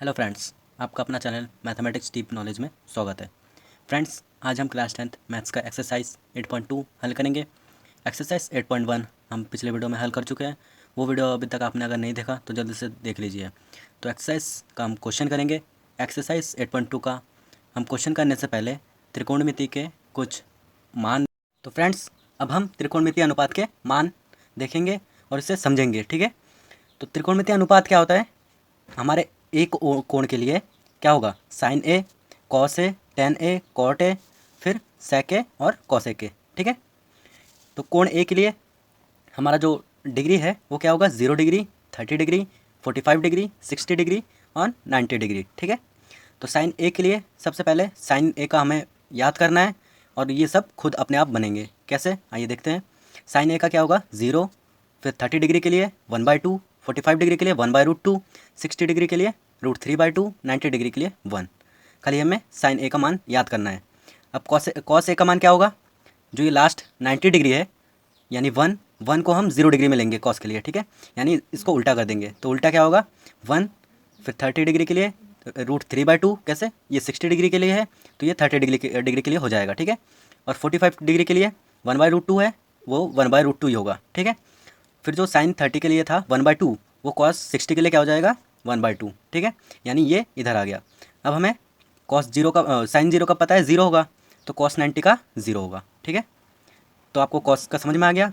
Hello friends, आपका अपना channel mathematics deep knowledge में स्वागत है। फ्रेंड्स, आज हम क्लास 10th मैथ्स का एक्सरसाइज 8.2 हल करेंगे। एक्सरसाइज 8.1 हम पिछले वीडियो में हल कर चुके हैं। वो वीडियो अभी तक आपने अगर नहीं देखा तो जल्दी से देख लीजिए। तो एक्सरसाइज का हम क्वेश्चन करेंगे। एक्सरसाइज 8.2 का हम क्वेश्चन करने से पहले त्रिकोणमिति के कुछ मान। तो फ्रेंड्स, अब हम त्रिकोणमिति अनुपात के मान देखेंगे और इसे समझेंगे, ठीक है। तो त्रिकोणमिति अनुपात क्या होता है? हमारे एक कोण के लिए क्या होगा? Sine A, cos A, tan A, cot A, फिर सेक ए और कॉसेक ए, ठीक है। तो कोण ए के लिए हमारा जो डिग्री है वो क्या होगा? 0 डिग्री, 30 डिग्री, 45 डिग्री, 60 डिग्री और 90 डिग्री, ठीक है। तो साइन ए के लिए सबसे पहले साइन ए का हमें याद करना है और ये सब खुद अपने आप बनेंगे। कैसे? आइए देखते हैं। साइन ए का क्या होगा? 0, फिर 30 डिग्री के लिए 1/2, 45 डिग्री के लिए 1/√2, 60 डिग्री के लिए √3/2, 90 डिग्री के लिए 1। खाली हमें साइन ए का मान याद करना है। अब कॉस ए का मान क्या होगा? जो ये लास्ट 90 डिग्री है यानी 1 को हम 0 डिग्री में लेंगे कॉस के लिए, ठीक है। यानी इसको उल्टा कर देंगे तो उल्टा क्या होगा? 1, फिर 30 डिग्री के लिए √3/2। कैसे? ये 60 डिग्री के लिए है तो ये 30 डिग्री के लिए हो जाएगा, ठीक है। और 45 डिग्री के लिए 1/√2 है, वो 1/√2 ही होगा, ठीक है। फिर जो साइन 30 के लिए था 1/2, वो कॉस 60 के लिए क्या हो जाएगा? 1/2, ठीक है। यानी ये इधर आ गया। अब हमें कॉस जीरो का साइन जीरो का पता है 0 होगा, तो कॉस 90 का 0 होगा, ठीक है। तो आपको कॉस का समझ में आ गया।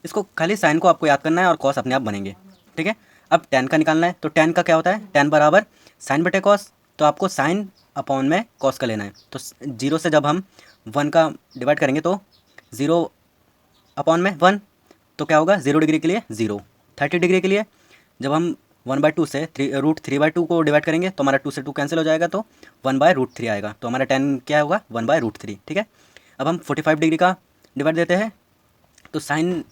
इसको खाली साइन को आपको याद करना है और कॉस अपने आप बनेंगे, ठीक है। अब टेन का निकालना है। तो टेन का क्या होता है? टेन बराबर साइन बटे कॉस। तो आपको साइन अपॉन में कॉस का लेना है। तो 0 से जब हम 1 का डिवाइड करेंगे तो 0 अपॉन में 1, तो क्या होगा? 0 डिग्री के लिए 0, 30 डिग्री के लिए जब हम 1/2 से √3/2 को डिवाइड करेंगे तो हमारा 2 से 2 कैंसिल हो जाएगा, तो 1/√3 आएगा। तो हमारा 10 क्या होगा? 1/√3, ठीक है। अब हम 45 डिग्री का डिवाइड देते हैं। तो साइन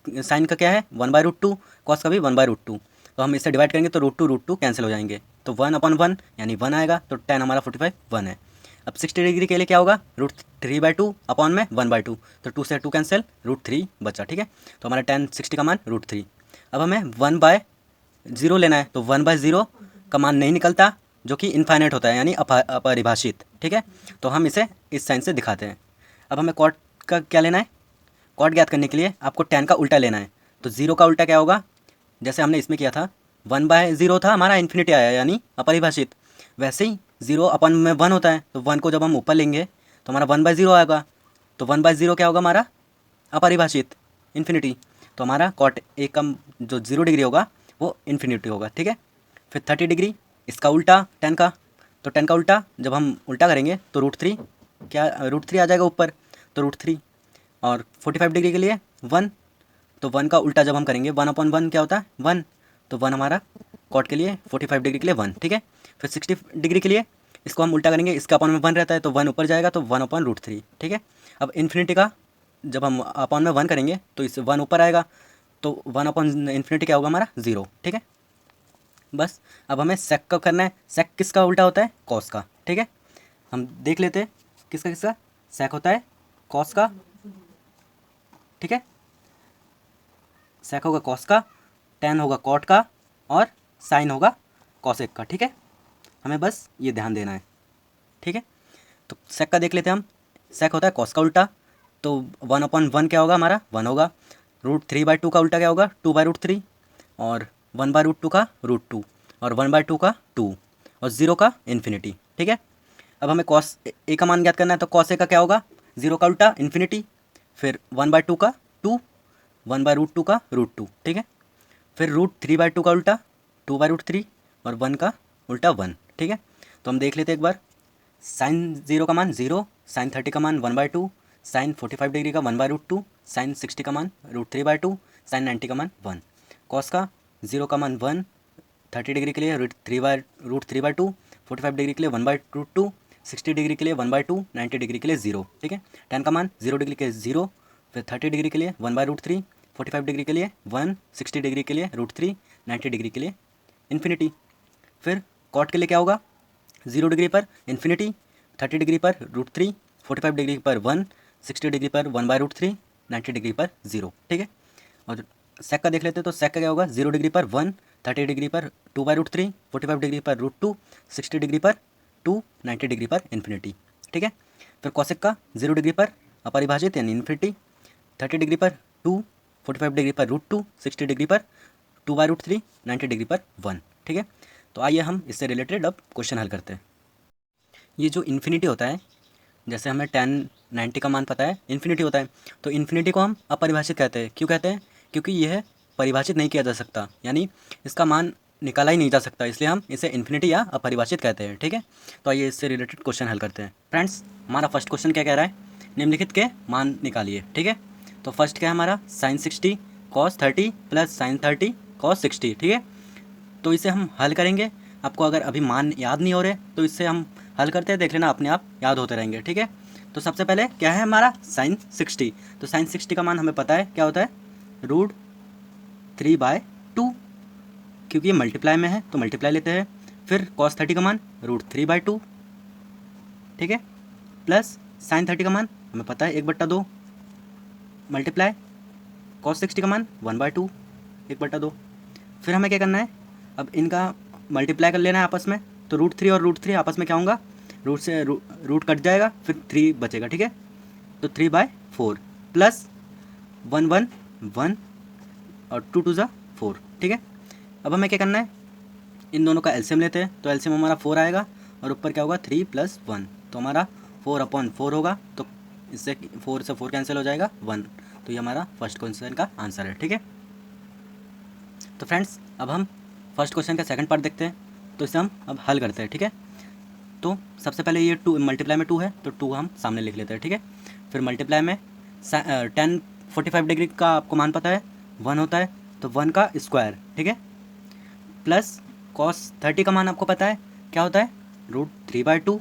साइन का क्या है? 1/√2, कॉस का भी 1/√2। तो हम इससे डिवाइड करेंगे तो √2 कैंसिल हो जाएंगे, तो 1/1 यानी 1 आएगा। तो 10 हमारा 45 1 है। अब 60 डिग्री के लिए क्या होगा? √3/2 अपॉन में 1/2। तो 2 से 2 कैंसिल, √3 बचा, ठीक है। तो हमारा 10 60 का मान √3। अब हमें 1/0 लेना है। तो 1/0 का मान नहीं निकलता, जो कि इनफाइनाइट होता है यानी अपरिभाषित, ठीक है। तो हम इसे इस साइन से दिखाते हैं। अब हमें कॉट का क्या लेना है? कॉट ज्ञात करने के लिए आपको 10 का उल्टा लेना है। तो 0 का उल्टा क्या होगा? जैसे हमने इसमें किया था, 1/0 था हमारा, इन्फिनिटी आया यानी अपरिभाषित। वैसे ही 0 अपन में 1 होता है, तो 1 को जब हम ऊपर लेंगे तो हमारा 1/0 आएगा। तो 1/0 क्या होगा हमारा? अपरिभाषित, इन्फिनिटी। तो हमारा कॉट ए का जो 0 डिग्री होगा वो इन्फिनिटी होगा, ठीक है। फिर 30 डिग्री, इसका उल्टा 10 का। तो 10 का उल्टा जब हम उल्टा करेंगे तो √3, क्या √3 आ जाएगा ऊपर, तो √3। और 45 डिग्री के लिए 1, तो 1 का उल्टा जब हम करेंगे 1/1 क्या होता है? 1। तो 1 हमारा कॉट के लिए 45 डिग्री के लिए 1, ठीक है। फिर 60 डिग्री के लिए इसको हम उल्टा करेंगे, इसका अपॉन में 1 रहता है तो 1 ऊपर जाएगा, तो 1/√3, ठीक है। अब इन्फिनिटी का जब हम अपॉन में 1 करेंगे तो इस 1 ऊपर आएगा, तो 1/इन्फिनिटी क्या होगा हमारा? 0, ठीक है। बस अब हमें सेक का करना है। सेक किसका उल्टा होता है? कॉस का, ठीक है। हम देख लेते हैं किसका किसका सेक होता है। कॉस का, ठीक है। सेक होगा कॉस का, टेन होगा कॉट का और साइन होगा कॉसेक का, ठीक है। हमें बस ये ध्यान देना है, ठीक है। तो सेक का देख लेते हैं हम। सेक होता है कॉस का उल्टा, तो 1/1 क्या होगा हमारा? 1 होगा। √3/2 का उल्टा क्या होगा? 2/√3। और 1/√2 का √2 और 1/2 का 2 और 0 का इन्फिनिटी, ठीक है। अब हमें कॉस ए का मान ज्ञात करना है। तो कॉस ए का क्या होगा? 0 का उल्टा इन्फिनिटी, फिर 1/2 का 2, 1/√2 का √2, ठीक है। फिर √3/2 का उल्टा 2/√3 और 1 का उल्टा 1, ठीक है। तो हम देख लेते हैं एक बार। साइन 0 का मान 0, साइन 30 का मान 1/2, साइन 45 डिग्री का 1/√2, साइन 60 का मान √3/2, साइन 90 का मान 1। कॉस का 0 का मान 1, 30 डिग्री के लिए √3/2, 45 डिग्री के लिए 1/√2, 60 डिग्री के लिए 1/2, 90 डिग्री के लिए 0, ठीक है। 10 का मान 0 डिग्री के लिए 0, फिर 30 डिग्री के लिए 1/√3, 45 डिग्री के लिए 1, 60 डिग्री के लिए √3, 90 डिग्री के लिए इन्फिनिटी। फिर कॉट के लिए क्या होगा? 0 डिग्री पर इन्फिनिटी, 30 डिग्री पर √3, 45 डिग्री पर 1, 60 डिग्री पर 1/√3, 90 डिग्री पर 0, ठीक है। और सेक का देख लेते हैं। तो सेक का क्या होगा? 0 डिग्री पर 1, 30 डिग्री पर 2/√3, 45 डिग्री पर √2, 60 डिग्री पर 2, 90 डिग्री पर इन्फिनिटी। ठीक है। फिर कॉसेक का 0 डिग्री पर अपरिभाषित यानी इन्फिनिटी, 30 डिग्री पर 2, 45 डिग्री पर √2, 60 डिग्री पर 2/√3, 90 डिग्री पर 1। ठीक है। तो आइए हम इससे रिलेटेड अब क्वेश्चन हल करते हैं। ये जो इन्फिनिटी होता है, जैसे हमें 10, 90 का मान पता है, इन्फिनिटी होता है, तो इन्फिनिटी को हम अपरिभाषित कहते हैं। क्यों कहते हैं? क्योंकि यह परिभाषित नहीं किया जा सकता, यानी इसका मान निकाला ही नहीं जा सकता, इसलिए हम इसे इन्फिनिटी या अपरिभाषित कहते हैं। ठीक है। तो आइए इससे रिलेटेड क्वेश्चन हल करते हैं। फ्रेंड्स, हमारा फर्स्ट क्वेश्चन क्या कह रहा है? निम्नलिखित के मान निकालिए। ठीक है। तो फर्स्ट क्या है हमारा? sin 60 cos 30 plus sin 30 cos 60। ठीक है। तो इसे हम हल करेंगे। आपको अगर अभी मान याद नहीं हो रहे तो इससे हम हल करते हैं, देख लेना, अपने आप याद होते रहेंगे। ठीक है। तो सबसे पहले क्या है हमारा? sin 60। तो sin 60 का मान हमें पता है क्या होता है? √3/2, क्योंकि ये मल्टीप्लाई में है तो मल्टीप्लाई लेते हैं। फिर cos 30 का मान √3/2। ठीक है। प्लस sin 30 का मान हमें पता है 1/2, मल्टीप्लाई cos 60 का मान 1/2, 1/2। फिर हमें क्या करना है? अब इनका मल्टीप्लाई कर लेना है आपस में। तो √3 और √3 आपस में क्या होगा? रूट से रूट कट जाएगा, फिर 3 बचेगा। ठीक है। तो 3/4 प्लस 1 1 1 और 2 2 4। ठीक है। अब हमें क्या करना है? इन दोनों का एलसीएम लेते हैं। तो एलसीएम हमारा 4 आएगा और ऊपर क्या होगा? 3 + 1, तो हमारा 4/4 होगा। तो इससे 4 से 4 कैंसिल हो जाएगा, 1। तो ये हमारा फर्स्ट क्वेश्चन का आंसर है। ठीक है। तो फ्रेंड्स, अब हम फर्स्ट क्वेश्चन का सेकंड पार्ट देखते हैं। तो इसे हम अब हल करते हैं। ठीक है। तो सबसे पहले ये 2 मल्टीप्लाई में 2 है, तो 2 हम सामने लिख लेते हैं। ठीक है। फिर मल्टीप्लाई में 10 45 डिग्री का आपको मान पता है 1 होता है, तो 1 का स्क्वायर। ठीक है। प्लस cos 30 का मान आपको पता है क्या होता है? √3/2,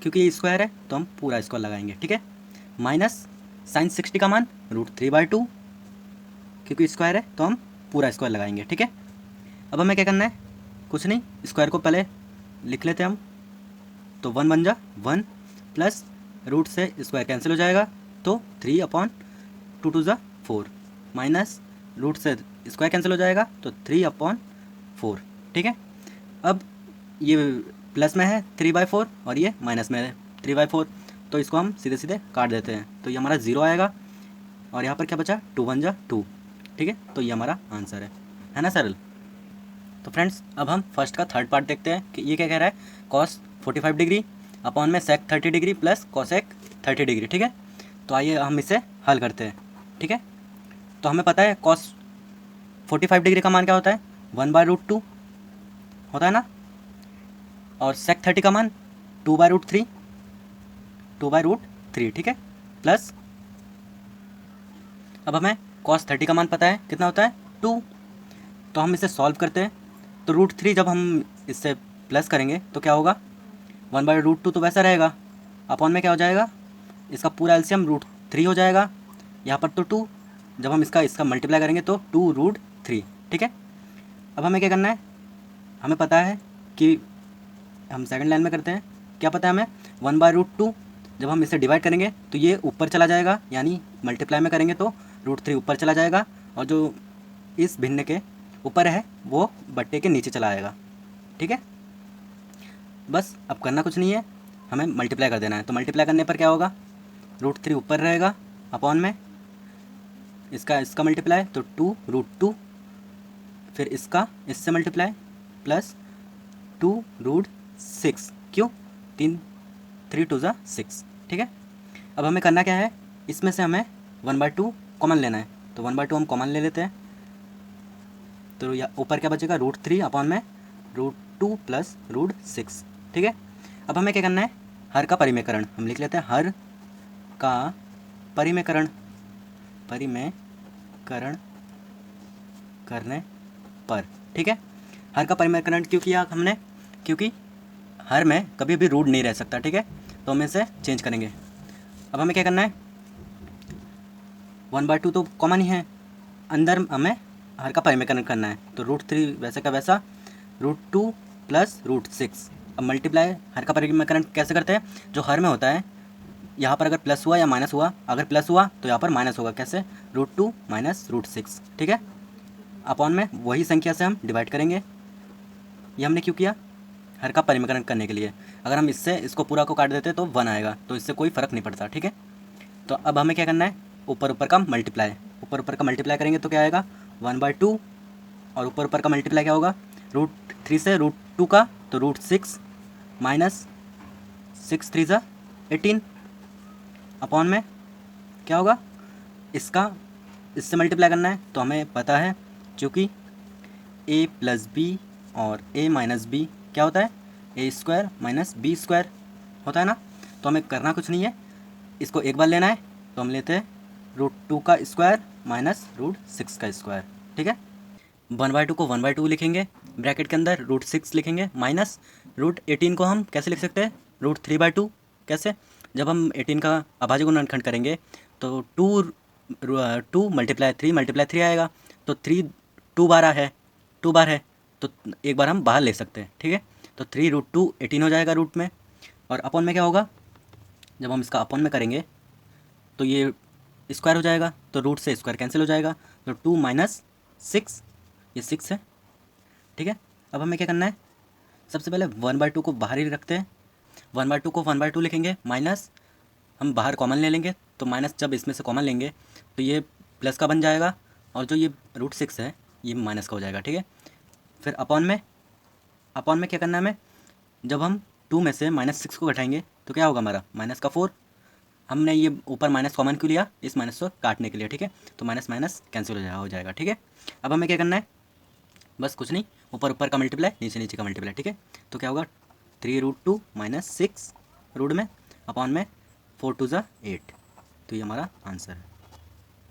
क्योंकि ये स्क्वायर है तो हम पूरा स्क्वायर लगाएंगे। ठीक है। माइनस sin 60 का मान √3/2, क्योंकि स्क्वायर है तो हम पूरा स्क्वायर लगाएंगे। ठीक है। अब हमें क्या करना है? कुछ नहीं, स्क्वायर को पहले लिख लेते हैं हम। तो 1 बन जा 1, प्लस रूट से स्क्वायर कैंसिल हो जाएगा, तो 3/2 2 4, माइनस रूट से स्क्वायर कैंसिल हो जाएगा, तो 3/4। ठीक है। अब ये प्लस में है 3/4 और ये माइनस में है 3/4, तो इसको हम सीधे सीधे काट देते हैं। तो ये हमारा 0 आएगा और यहाँ पर क्या बचा? 2 1 2। ठीक है। तो ये हमारा आंसर है ना सरल? तो फ्रेंड्स, अब हम फर्स्ट का थर्ड पार्ट देखते हैं कि ये क्या कह रहा है? cos 45 डिग्री अपॉन में sec 30 degree plus cosec 30 degree. ठीक है। तो आइए हम इसे हल करते हैं। ठीक है। तो हमें पता है cos 45 डिग्री का मान क्या होता है? 1/√2 होता है ना, और sec 30 का मान 2/√3, 2/√3। ठीक है। प्लस अब हमें cos 30 का मान पता है कितना होता है? 2। तो हम इसे सॉल्व करते हैं। तो √3 जब हम इससे प्लस करेंगे तो क्या होगा? 1/√2 तो वैसा रहेगा, अपॉन में क्या हो जाएगा? इसका पूरा एलसीएम √3 हो जाएगा। यहाँ पर तो 2, जब हम इसका मल्टीप्लाई करेंगे तो 2√3। ठीक है। अब हमें क्या करना है? हमें पता है कि हम सेकंड लाइन में करते हैं। क्या पता है हमें? 1/√2 जब हम इसे डिवाइड करेंगे तो ये ऊपर चला जाएगा, यानी मल्टीप्लाई में करेंगे तो √3 ऊपर चला जाएगा, और जो इस भिन्न के ऊपर है वो बट्टे के नीचे चला आएगा। ठीक है। बस अब करना कुछ नहीं है, हमें मल्टीप्लाई कर देना है। तो मल्टीप्लाई करने पर क्या होगा? √3 ऊपर रहेगा, अपॉन में इसका मल्टीप्लाई तो 2√2, फिर इसका इससे मल्टीप्लाई प्लस 2√6। क्यों? 3 2 6। ठीक है। अब हमें करना क्या है? इसमें से हमें 1/2 कॉमन लेना है। तो 1/2 हम कॉमन ले लेते हैं। तो ऊपर क्या बचेगा? √3 अपॉन में √2 प्लस √6। ठीक है। अब हमें क्या करना है? हर का परिमेयकरण हम लिख लेते हैं। हर का परिमेयकरण करने पर। ठीक है। हर का परिमेयकरण क्यों किया हमने? क्योंकि हर में कभी भी रूट नहीं रह सकता। ठीक है। तो हम इसे चेंज करेंगे। अब हमें क्या करना है? 1/2 तो कॉमन ही है, अंदर हमें हर का परिमेयकरण करना है। तो √3 वैसे का वैसा, √2 प्लस √6। अब मल्टीप्लाई हर का परिमेयकरण कैसे करते हैं? जो हर में होता है, यहाँ पर अगर प्लस हुआ या माइनस हुआ, अगर प्लस हुआ तो यहाँ पर माइनस होगा। कैसे? √2 माइनस √6। ठीक है। अपॉन में वही संख्या से हम डिवाइड करेंगे। ये हमने क्यों किया? हर का परिमीकरण करने के लिए। अगर हम इससे इसको पूरा को काट देते तो 1 आएगा, तो इससे कोई फ़र्क नहीं पड़ता, ठीक है। तो अब हमें क्या करना है, ऊपर ऊपर का मल्टीप्लाई, ऊपर ऊपर का मल्टीप्लाई करेंगे तो क्या आएगा 1/2, और ऊपर ऊपर का मल्टीप्लाई क्या होगा √3 से √2 का, तो √6 माइनस 6 3 ज़ा 18, अपॉन में क्या होगा इसका इससे मल्टीप्लाई करना है। तो हमें पता है क्योंकि a प्लस बी और a माइनस बी क्या होता है a² माइनस b² होता है ना। तो हमें करना कुछ नहीं है, इसको एक बार लेना है, तो हम लेते हैं √2 का स्क्वायर माइनस √6 का स्क्वायर, ठीक है। 1/2 को 1/2 लिखेंगे, ब्रैकेट के अंदर √6 लिखेंगे, माइनस √18 को हम कैसे लिख सकते हैं √3/2। कैसे? जब हम 18 का अभाज्य गुणनखंड करेंगे तो 2 मल्टीप्लाई 3 आएगा, तो 3 2 बार है, तो एक बार हम बाहर ले सकते हैं, ठीक है। तो 3√2 18 हो जाएगा रूट में, और अपॉन में क्या होगा, जब हम इसका अपॉन में करेंगे तो ये स्क्वायर हो जाएगा, तो रूट से स्क्वायर कैंसिल हो जाएगा, तो 2 माइनस 6, ये 6 है, ठीक है। अब हमें क्या करना है, सबसे पहले 1/2 को बाहर ही रखते हैं, 1/2 को 1/2 लिखेंगे, माइनस हम बाहर कॉमन ले लेंगे, तो माइनस जब इसमें से कॉमन लेंगे तो ये प्लस का बन जाएगा, और जो ये √6 है ये माइनस का हो जाएगा, ठीक है। फिर अपॉन में क्या करना है हमें, जब हम 2 में से -6 को घटाएंगे तो क्या होगा हमारा -4। हमने ये ऊपर माइनस कॉमन क्यों लिया, इस माइनस को काटने के लिए, ठीक है। तो माइनस माइनस कैंसिल हो जाएगा, ठीक है। अब हमें क्या करना है, बस कुछ नहीं, ऊपर ऊपर का मल्टीप्लाई, नीचे नीचे का मल्टीप्लाई, ठीक है। तो क्या होगा 3√2 माइनस 6 रूट में, अपॉन में 4 2 ज़ा 8, तो ये हमारा आंसर है,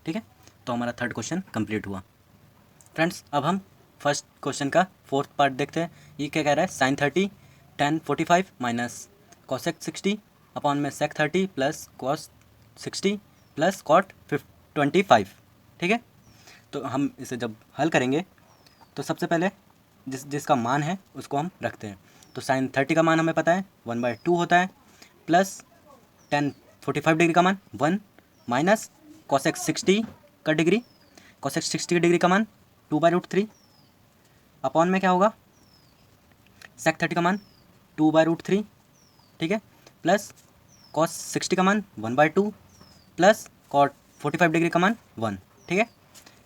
ठीक है। तो हमारा थर्ड क्वेश्चन कंप्लीट हुआ। फ्रेंड्स, अब हम फर्स्ट क्वेश्चन का फोर्थ पार्ट देखते हैं। ये क्या कह रहा है, sin 30 tan 45 minus cosec 60 upon में sec 30 plus cos 60 plus cot 25, ठीक है। तो हम इसे जब हल करेंगे तो सबसे पहले जिसका मान है उसको हम रखते हैं। तो sin 30 का मान हमें पता है 1/2 होता है, प्लस tan 45 डिग्री का मान 1, माइनस cosec 60 का डिग्री, cosec 60 की डिग्री का मान 2/√3, अपॉन में क्या होगा sec 30 का मान 2/√3, ठीक है, प्लस cos 60 का मान 1/2, प्लस cot 45 डिग्री का मान 1, ठीक है।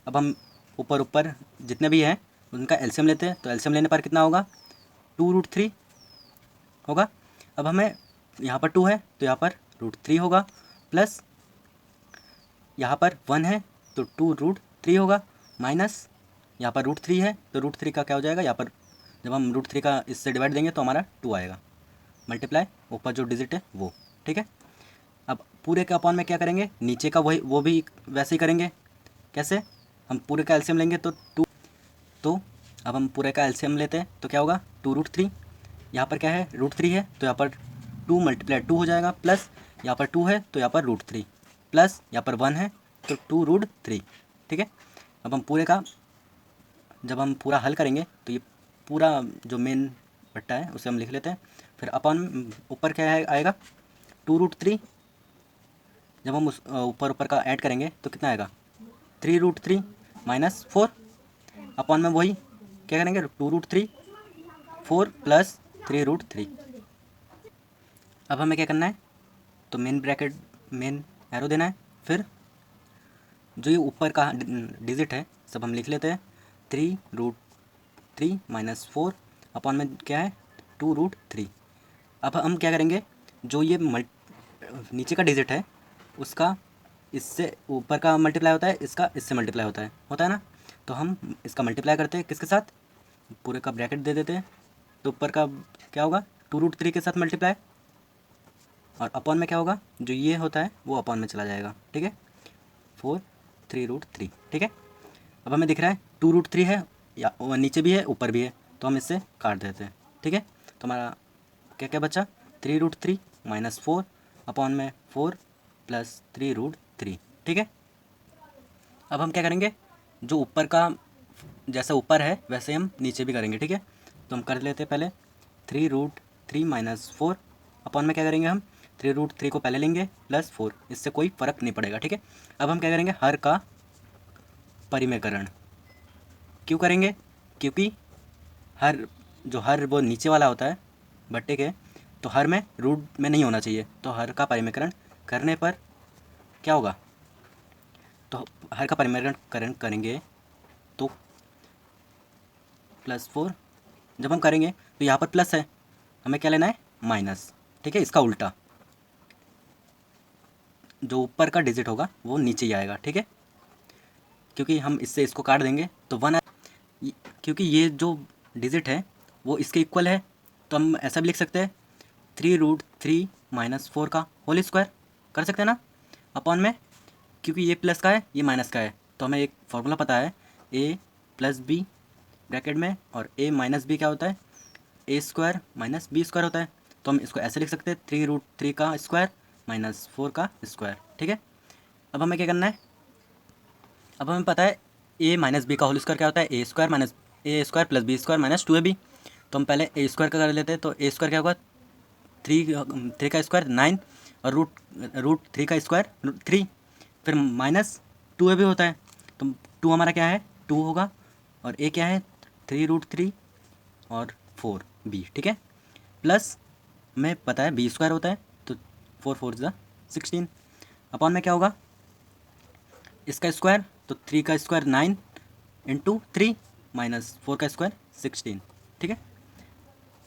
अब हम ऊपर जितने भी हैं उनका एलसीएम लेते हैं, तो एलसीएम लेने पर कितना होगा 2√3 होगा। अब हमें यहाँ पर 2 है तो यहाँ पर √3 होगा, प्लस यहाँ पर 1 है तो 2√3 होगा, माइनस यहाँ पर √3 है तो √3 का क्या हो जाएगा, यहाँ पर जब हम √3 का इससे डिवाइड देंगे तो हमारा 2 आएगा, मल्टीप्लाई ऊपर जो डिजिट है वो, ठीक है। अब पूरे के अपॉन में क्या करेंगे, नीचे का वही वो भी वैसे ही करेंगे। कैसे? हम पूरे का एलसीएम लेंगे तो 2, तो अब हम पूरे का एलसीएम लेते हैं तो क्या होगा 2√3, यहाँ पर क्या है √3 है तो यहाँ पर 2 मल्टीप्लाई 2 हो जाएगा, प्लस यहाँ पर 2 है तो यहाँ पर √3, प्लस यहाँ पर 1 है तो 2√3, ठीक है। अब हम पूरे का जब हम पूरा हल करेंगे तो ये पूरा जो मेन बट्टा है उसे हम लिख लेते हैं। फिर अपॉन ऊपर क्या आएगा 2√3, जब हम उस ऊपर का ऐड करेंगे तो कितना आएगा 3√3 माइनस 4, अपॉन में वही क्या करेंगे 2√3 4 प्लस 3√3। अब हमें क्या करना है, तो मेन एरो देना है, फिर जो ये ऊपर का डिजिट है सब हम लिख लेते हैं 3√3 माइनस 4, अपॉन में क्या है 2√3। अब हम क्या करेंगे, जो ये नीचे का डिजिट है उसका इससे ऊपर का मल्टीप्लाई होता है, इसका इससे मल्टीप्लाई होता है ना। तो हम इसका मल्टीप्लाई करते हैं किसके साथ, पूरे का ब्रैकेट दे देते हैं, तो ऊपर का क्या होगा 2√3 के साथ मल्टीप्लाई, और अपॉन में क्या होगा जो ये होता है वो अपॉन में चला जाएगा, ठीक है, 4 3√3, ठीक है। अब हमें दिख रहा है 2√3 है, या नीचे भी है ऊपर भी है, तो हम इससे काट देते हैं, ठीक है। तो हमारा क्या क्या बचा 3√3 माइनस 4, अपॉन में 4 प्लस 3√3, ठीक है। अब हम क्या करेंगे, जो ऊपर का जैसा ऊपर है वैसे हम नीचे भी करेंगे, ठीक है। तो हम कर लेते हैं पहले 3√3 माइनस 4, अपॉन में क्या करेंगे हम 3√3 को पहले लेंगे प्लस 4, इससे कोई फ़र्क नहीं पड़ेगा, ठीक है। अब हम क्या करेंगे हर का परिमेयकरण, क्यों करेंगे? क्योंकि हर वो नीचे वाला होता है बट्टे के, तो हर में रूट में नहीं होना चाहिए। तो हर का परिमेकरण करने पर क्या होगा? तो हर का परिमेकरण करेंगे तो +4। जब हम करेंगे तो यहाँ पर प्लस है, हमें क्या लेना है? माइनस। ठीक है, इसका उल्टा, जो ऊपर का डिजिट होगा वो नीचे ही आएगा। ठीक है, क्योंकि हम इससे इसको काट देंगे तो 1 क्योंकि ये जो डिजिट है वो इसके इक्वल है, तो हम ऐसा भी लिख सकते हैं 3√3 - 4 का होल स्क्वायर कर सकते हैं ना, अपॉन में। क्योंकि ये प्लस का है ये माइनस का है, तो हमें एक फॉर्मूला पता है a + b ब्रैकेट में, और a - b क्या होता है? a² - b² होता है। तो हम इसको ऐसे लिख सकते हैं 3√3 का स्क्वायर -4 का स्क्वायर। ठीक है, अब हमें क्या करना है? अब हमें पता है a - b का होल स्क्वायर क्या होता है? a² + b² - 2ab। तो हम पहले a² का कर लेते हैं, तो a² क्या होगा? 3 का स्क्वायर 9, और रूट 3 का स्क्वायर 3, फिर -2ab होता है। तो 2 हमारा क्या है? 2 होगा, और a क्या है? 3√3 और 4b। ठीक है, प्लस हमें पता है b² होता है, तो 4 4 ज़ा 16, अपॉन में क्या होगा? इसका स्क्वायर, तो 3 का स्क्वायर 9 × 3 - 4 का स्क्वायर 16। ठीक है,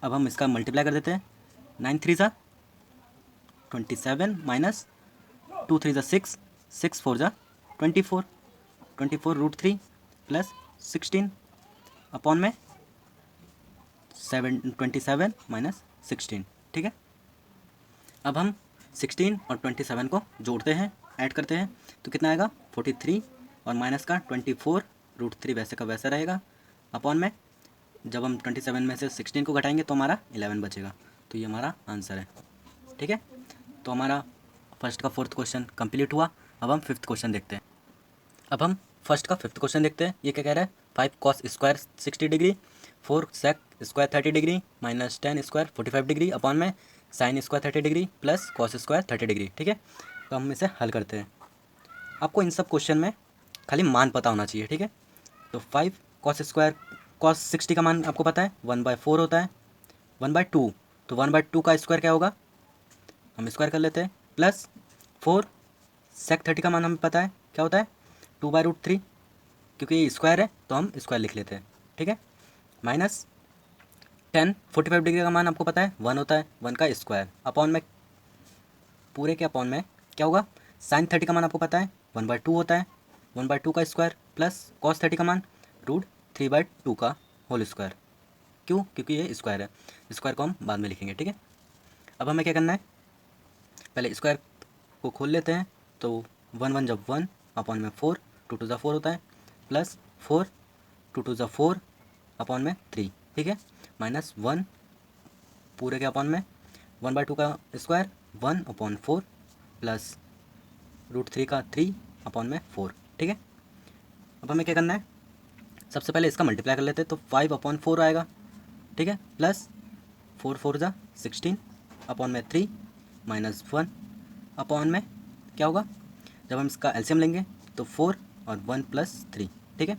अब हम इसका मल्टीप्लाई कर देते हैं। 9 3 ज़ा 27 -2 3 ज़ा 6, 6 4 ज़ा 24, 24√3 + 16 अपॉन में 27 - 16। ठीक है, अब हम 16 और 27 को जोड़ते हैं, ऐड करते हैं, तो कितना आएगा? 43, और माइनस का 24√3 वैसे का वैसा रहेगा, अपॉन में जब हम 27 में से 16 को घटाएंगे तो हमारा 11 बचेगा। तो ये हमारा आंसर है। ठीक है, तो हमारा फर्स्ट का 4th क्वेश्चन कंप्लीट हुआ। अब हम 5th क्वेश्चन देखते हैं। अब हम फर्स्ट का 5th क्वेश्चन देखते हैं। ये क्या कह रहा है? 5 cos square 60 degree, 4 sec square 30 degree, -10 square 45 degree, upon में sin square 30 degree plus cos square 30 degree. ठीक है, तो हम इसे हल करते हैं। आपको इन सब क्वेश्चन में खाली मान पता होना चाहिए। ठीक है, तो 5 cos 60 का मान आपको पता है 1/4 होता है, 1/2, तो 1/2 का स्क्वायर क्या होगा? हम स्क्वायर कर लेते हैं, प्लस 4 sec 30 का मान हमें पता है क्या होता है? 2/√3, क्योंकि ये स्क्वायर है तो हम स्क्वायर लिख लेते हैं। ठीक है, -10 45 डिग्री का मान आपको पता है 1 होता है, 1 का स्क्वायर, अपॉन में पूरे के अपॉन में क्या होगा? sin 30 का मान आपको पता है 1/2 होता है, 1/2 का स्क्वायर, प्लस cos 30 का मान √3/2 का होल स्क्वायर। क्यों? क्योंकि ये स्क्वायर है, स्क्वायर को हम बाद में लिखेंगे। ठीक है, अब हमें क्या करना है? पहले स्क्वायर को खोल लेते हैं, तो 1 1 जब 1, अपॉन में 4, 2 2 4 होता है, प्लस 4 2 2 4 अपॉन में 3। ठीक है, -1 पूरे के अपॉन में 1/2 का स्क्वायर 1/4 प्लस √3 का 3 अपॉन में 4। ठीक है, अब हमें क्या करना है? सबसे पहले इसका मल्टीप्लाई कर लेते हैं, तो 5/4 आएगा। ठीक है, प्लस 4 4 ज़ा 16 अपॉन में 3 -1 अपॉन में क्या होगा? जब हम इसका एलसीएम लेंगे तो 4 और 1 + 3। ठीक है,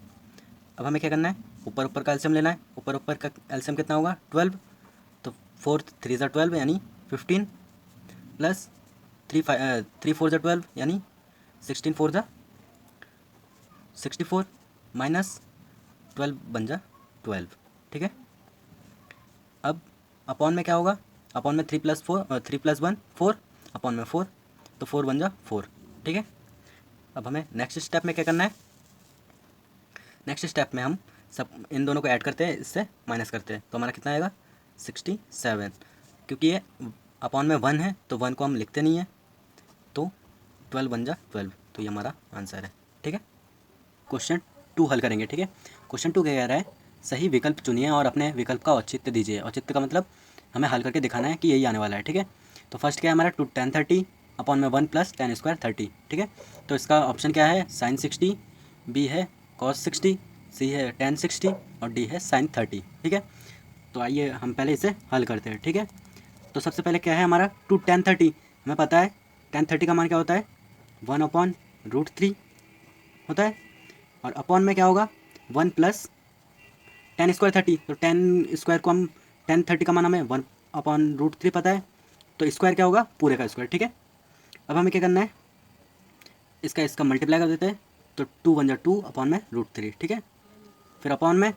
अब हमें क्या करना है? ऊपर ऊपर का एलसीएम लेना है। ऊपर का एलसीएम कितना होगा? 12, तो 4 3 ज़ा 12 यानी 15, प्लस 3 4 ज़ा 12 यानी 16 4 ज़ा 64, -12 बन जा 12। ठीक है, अब अपॉन में क्या होगा? अपॉन में 3 + 1 4, अपॉन में 4, तो 4 बन जा 4। ठीक है, अब हमें नेक्स्ट स्टेप में क्या करना है? नेक्स्ट स्टेप में हम सब इन दोनों को ऐड करते हैं, इससे माइनस करते हैं, तो हमारा कितना आएगा? 67। क्योंकि ये अपॉन में 1 है तो 1 को हम लिखते नहीं हैं, तो 12 बन जा 12, तो ये हमारा आंसर है। ठीक है, क्वेश्चन 2 हल करेंगे। ठीक है, क्वेश्चन 2 क्या कह रहा है? सही विकल्प चुनिए और अपने विकल्प का औचित्य दीजिए। औचित्य का मतलब हमें हल करके दिखाना है कि यही आने वाला है। ठीक है, तो फर्स्ट क्या है हमारा? 2 tan 30 अपॉन में 1 + tan स्क्वायर 30। ठीक है, तो इसका ऑप्शन क्या है? sin 60, बी है cos 60, सी है tan 60 और डी है sin 30। ठीक है, तो आइए हम पहले इसे हल करते हैं। ठीक है, तो सबसे पहले क्या है हमारा? 2 tan 30, हमें पता है tan 30 का मान क्या होता है? 1/√3 होता है, और अपॉन में क्या होगा? 1 + टेन स्क्वायर 30, तो 10 स्क्वायर को हम 10 30 का मान हमें 1/√3 पता है, तो स्क्वायर क्या होगा, पूरे का स्क्वायर। ठीक है, अब हमें क्या करना है, इसका मल्टीप्लाई कर देते हैं, तो 2 1 जा 2 अपॉन में √3। ठीक है, फिर अपॉन में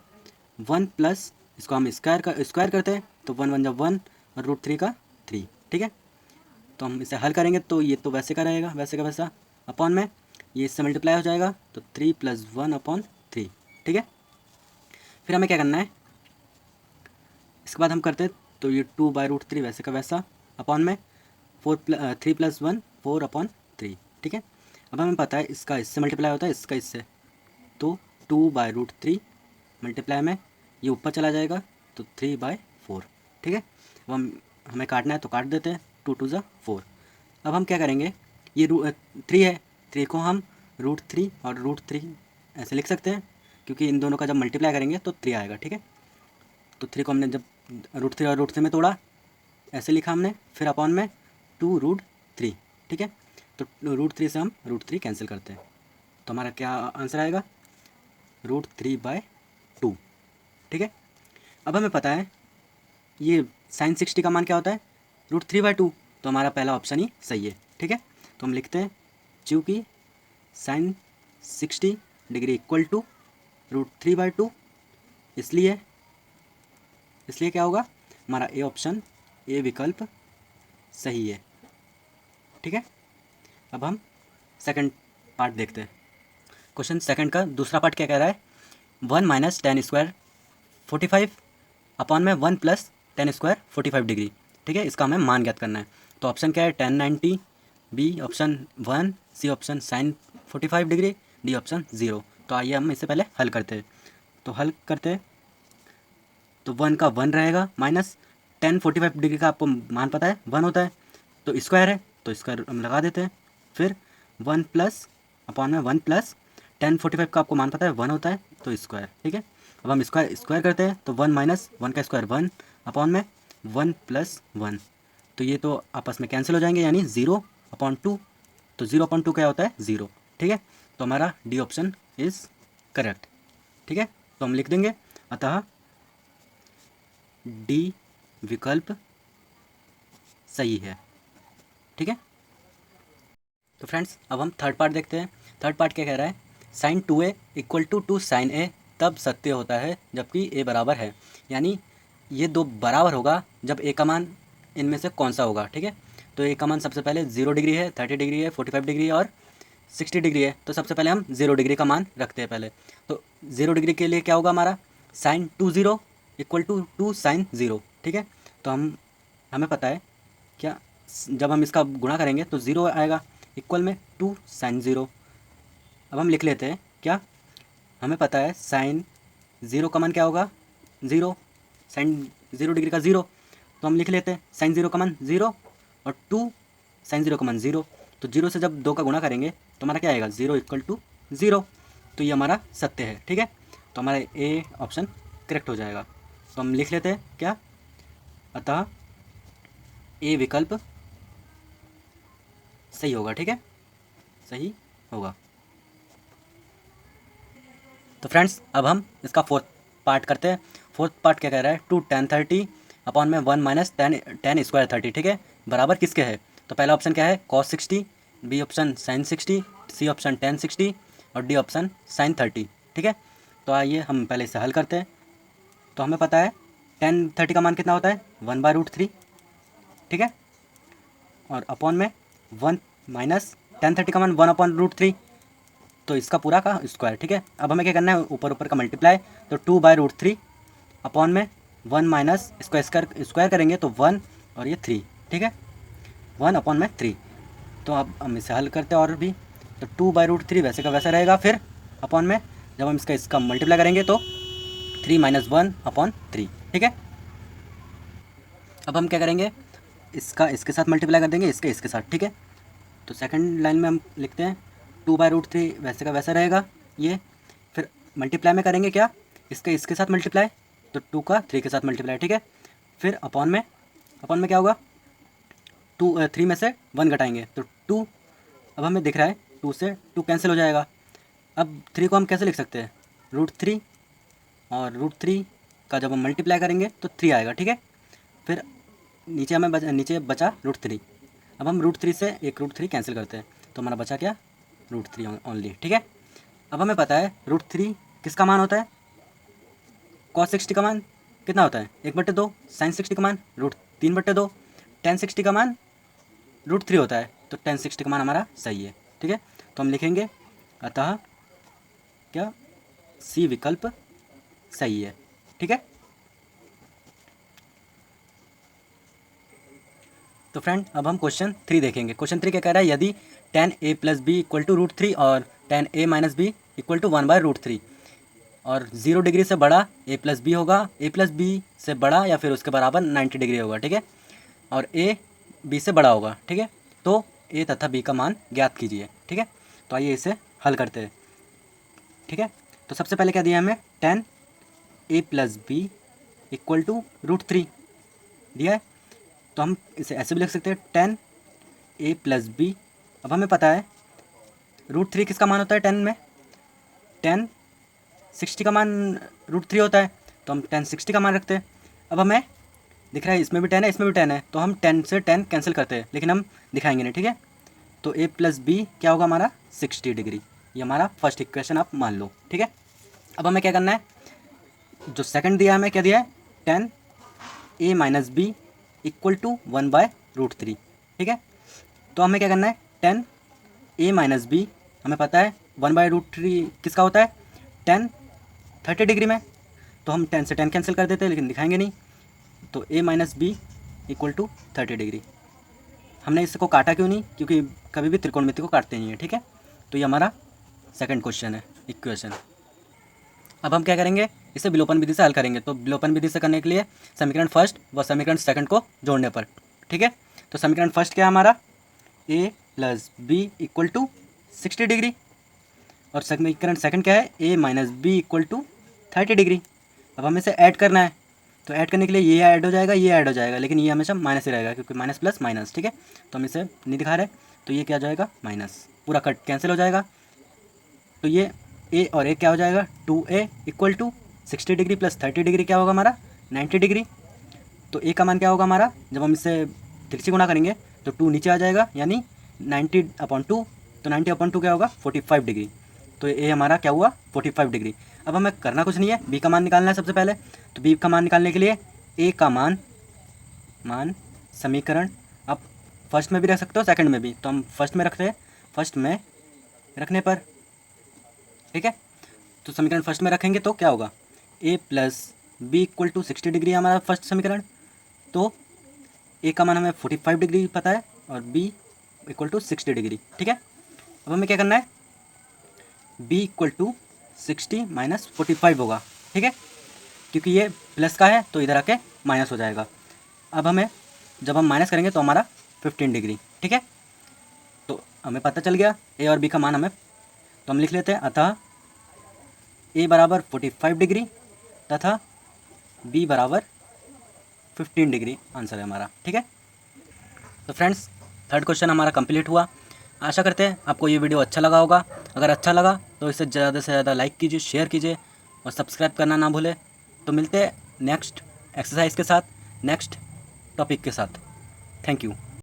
1 प्लस इसको हम स्क्वायर करते हैं, तो 1 1 जा 1 और √3 का 3। ठीक है, तो हम इसे हल करेंगे तो ये तो वैसे का रहेगा, वैसे का वैसा, अपॉन में ये इससे मल्टीप्लाई हो जाएगा, तो 3 + 1/3। ठीक है, फिर हमें क्या करना है, इसके बाद हम करते हैं, तो ये 2/√3 वैसे का वैसा, अपॉन में 3 + 1 4/3। ठीक है, अब हमें पता है इसका इससे मल्टीप्लाई होता है, इसका इससे, तो 2/√3 मल्टीप्लाई में ये ऊपर चला जाएगा, तो 3/4। ठीक है, अब हमें काटना है तो काट देते हैं, 2 2 ज़ा 4। अब हम क्या करेंगे, ये 3 है, 3 को हम √3 और √3 ऐसे लिख सकते हैं, क्योंकि इन दोनों का जब मल्टीप्लाई करेंगे तो 3 आएगा। ठीक है, तो 3 को हमने जब √3 और √3 में तोड़ा, ऐसे लिखा हमने, फिर अपॉन में 2√3। ठीक है, तो √3 से हम √3 कैंसिल करते हैं, तो हमारा क्या आंसर आएगा, √3/2। ठीक है, अब हमें पता है ये sin 60 का मान क्या होता है, √3/2, तो हमारा पहला ऑप्शन ही सही है। ठीक है, तो हम लिखते हैं चूँकि sin 60 डिग्री इक्वल टू √3/2, इसलिए क्या होगा, हमारा ए ऑप्शन, ए विकल्प सही है। ठीक है, अब हम सेकंड पार्ट देखते हैं। क्वेश्चन सेकंड का दूसरा पार्ट क्या कह रहा है, 1 - tan स्क्वायर 45 अपॉन में 1 + tan स्क्वायर 45 डिग्री। ठीक है, इसका हमें मान ज्ञात करना है, तो ऑप्शन क्या है, tan 90, B option 1, C option sin 45 degree, D option 0। तो आइए हम इससे पहले हल करते हैं, तो हल करते हैं, तो 1 का 1 रहेगा, माइनस tan 45 डिग्री का आपको मान पता है 1 होता है, तो स्क्वायर है, तो स्क्वायर हम लगा देते हैं, फिर 1 प्लस अपॉन में 1 प्लस tan 45 का आपको मान पता है 1 होता है, तो स्क्वायर। ठीक है, अब हम स्क्वायर करते हैं, तो 1 - 1 का स्क्वायर 1 अपॉन में 1 + 1, तो ये तो आपस में कैंसिल हो जाएंगे, यानी 0/2, तो 0/2 क्या होता है, 0। ठीक है, तो हमारा डी ऑप्शन इज़ करेक्ट। ठीक है, तो हम लिख देंगे, अतः डी विकल्प सही है। ठीक है, तो फ्रेंड्स अब हम थर्ड पार्ट देखते हैं। थर्ड पार्ट क्या कह रहा है, sin 2a = 2 sin a तब सत्य होता है जबकि a बराबर है, यानी ये दो बराबर होगा जब a का मान इनमें से कौन सा होगा। ठीक है, तो a का मान सबसे पहले 0 डिग्री है, 30 डिग्री है, 45 डिग्री है और 60 डिग्री है, तो सबसे पहले हम 0 डिग्री का मान रखते हैं पहले। तो 0 डिग्री के लिए क्या होगा हमारा, sin 20 = 2 sin 0। ठीक है, तो हमें पता है क्या, जब हम इसका गुणा करेंगे तो 0 आएगा, इक्वल में 2 sin 0। अब हम लिख लेते हैं क्या, हमें पता है sin 0 का मान क्या होगा, 0, sin 0 डिग्री का 0, तो हम लिख लेते हैं sin 0 का मान 0 और 2 sin 0 का मान 0, तो 0 से जब 2 का गुणा करेंगे तो हमारा क्या आएगा, 0 = 0, तो ये हमारा सत्य है। ठीक है, तो हमारा ए ऑप्शन करेक्ट हो जाएगा, तो हम लिख लेते हैं क्या, अतः ए विकल्प सही होगा। ठीक है, सही होगा। तो फ्रेंड्स अब हम इसका फोर्थ पार्ट करते हैं। फोर्थ पार्ट क्या कह रहा है, 2 tan 30 अपॉन में 1 - tan स्क्वायर 30। ठीक है, बराबर किसके है, तो पहला ऑप्शन क्या है, cos 60, B option sin 60, C option tan 60 और डी ऑप्शन sin 30। ठीक है, तो आइए हम पहले इसे हल करते हैं। तो हमें पता है tan 30 का मान कितना होता है, 1/√3। ठीक है, और अपॉन में 1 माइनस tan 30 का मान 1/√3, तो इसका पूरा का स्क्वायर। ठीक है, अब हमें क्या करना है, ऊपर ऊपर का मल्टीप्लाई, तो 2/√3 अपॉन में 1 माइनस इसको स्क्वायर करेंगे तो 1 और ये 3। ठीक है, 1 अपॉन में 3, तो अब हम इसे हल करते हैं और भी, तो 2/√3 वैसे का वैसा रहेगा, फिर अपॉन में जब हम इसका मल्टीप्लाई करेंगे तो 3 - 1/3। ठीक है, अब हम क्या करेंगे, इसका इसके साथ मल्टीप्लाई कर देंगे, इसके साथ। ठीक है, तो सेकंड लाइन में हम लिखते हैं 2/√3 वैसे का वैसा रहेगा ये, फिर मल्टीप्लाई में करेंगे क्या, इसके साथ मल्टीप्लाई, तो 2 का 3 के साथ मल्टीप्लाई। ठीक है, फिर अपॉन में क्या होगा, 3 में से 1 घटाएंगे तो 2, अब हमें दिख रहा है 2 से 2 कैंसिल हो जाएगा। अब 3 को हम कैसे लिख सकते हैं, √3 और √3 का जब हम मल्टीप्लाई करेंगे तो 3 आएगा, ठीक है। फिर नीचे बचा √3। अब हम √3 से एक √3 कैंसिल करते हैं, तो हमारा बचा क्या, √3 ओनली, ठीक है। अब हमें पता है √3 किसका मान होता है, cos 60 का मान कितना होता है 1/2, sin 60 का मान √3/2, tan 60 का मान √3 होता है, तो tan 60 का मान हमारा सही है, ठीक है। तो हम लिखेंगे अतः क्या सी विकल्प सही है, ठीक है। तो फ्रेंड अब हम क्वेश्चन 3 देखेंगे। क्वेश्चन 3 क्या कह रहा है, यदि tan a + b = √3 और tan a - b = 1/√3 और 0 डिग्री से बड़ा a + b होगा, a + b से बड़ा या फिर उसके बराबर 90 डिग्री होगा, ठीक है, और a b से बड़ा होगा, ठीक है, तो a तथा b का मान ज्ञात कीजिए, ठीक है। तो आइए इसे हल करते हैं, ठीक है। तो सबसे पहले क्या दिया हमें, tan a + b = √3 दिया है, तो हम इसे ऐसे भी लिख सकते हैं tan a + b। अब हमें पता है √3 किसका मान होता है tan में, tan 60 का मान √3 होता है, तो हम tan 60 का मान रखते हैं। अब हमें दिख रहा है इसमें भी tan है इसमें भी tan है, तो हम tan से tan कैंसिल करते हैं, लेकिन हम दिखाएंगे नहीं, ठीक है। तो a + b क्या होगा हमारा 60 डिग्री, ये हमारा फर्स्ट इक्वेशन आप मान लो, ठीक है। अब हमें क्या करना है, जो सेकंड दिया है हमें क्या दिया है, tan a - b = 1/√3, ठीक है। तो हमें क्या करना है, tan a - b हमें पता है 1/√3 किसका होता है, tan 30 डिग्री में, तो हम tan से tan कैंसिल कर देते हैं, लेकिन दिखाएंगे नहीं। तो a - b = 30 डिग्री। हमने इसको काटा क्यों नहीं, क्योंकि कभी भी त्रिकोणमिति को काटते नहीं है, ठीक है। तो ये हमारा सेकंड क्वेश्चन है, इक्वेशन। अब हम क्या करेंगे, इसे विलोपन विधि से हल करेंगे। तो विलोपन विधि से करने के लिए समीकरण फर्स्ट व समीकरण सेकंड को जोड़ने पर, ठीक है। तो समीकरण फर्स्ट क्या है हमारा, a + b = 60 डिग्री, और समीकरण सेकंड क्या है, a - b = 30 डिग्री। अब हमें इसे ऐड करना है, तो ऐड करने के लिए ये ऐड हो जाएगा, ये ऐड हो जाएगा, लेकिन ये हमेशा माइनस ही रहेगा, क्योंकि माइनस प्लस माइनस, ठीक है। तो हम इसे नहीं दिखा रहे, तो ये क्या हो जाएगा, माइनस, पूरा कट कैंसिल हो जाएगा। तो ये a और a क्या हो जाएगा, 2a = 60 डिग्री + 30 डिग्री क्या होगा हमारा 90 डिग्री। तो a का मान क्या होगा हमारा, जब हम इससे तिरछी गुणा करेंगे तो 2 नीचे आ जाएगा, यानी 90/2, तो 90/2 क्या होगा 45 डिग्री। तो a हमारा क्या हुआ 45 डिग्री। अब हमें करना कुछ नहीं है, b का मान निकालना है सबसे पहले। तो b का मान निकालने के लिए a का मान समीकरण, आप फर्स्ट में भी रख सकते हो सेकंड में भी, तो हम फर्स्ट में रखते हैं, फर्स्ट में रखने पर, ठीक है। तो समीकरण फर्स्ट में रखेंगे तो क्या होगा, a + b = 60 डिग्री हमारा फर्स्ट समीकरण। तो a का मान हमें 45 डिग्री पता है और b = 60 डिग्री, ठीक है। अब हमें क्या करना है, b = 60 - 45 होगा, ठीक है, क्योंकि ये प्लस का है तो इधर आके माइनस हो जाएगा। अब हमें जब हम माइनस करेंगे तो हमारा 15 डिग्री, ठीक है। तो हमें पता चल गया a और b का मान हमें, तो हम लिख लेते हैं अतः a = 45 डिग्री तथा b = 15 डिग्री आंसर है हमारा, ठीक है। तो फ्रेंड्स थर्ड क्वेश्चन हमारा कंप्लीट हुआ। आशा करते हैं आपको ये वीडियो अच्छा लगा होगा। अगर अच्छा लगा तो इसे ज़्यादा से ज़्यादा लाइक कीजिए, शेयर कीजिए और सब्सक्राइब करना ना भूलें। तो मिलते हैं नेक्स्ट एक्सरसाइज के साथ, नेक्स्ट टॉपिक के साथ। Thank you.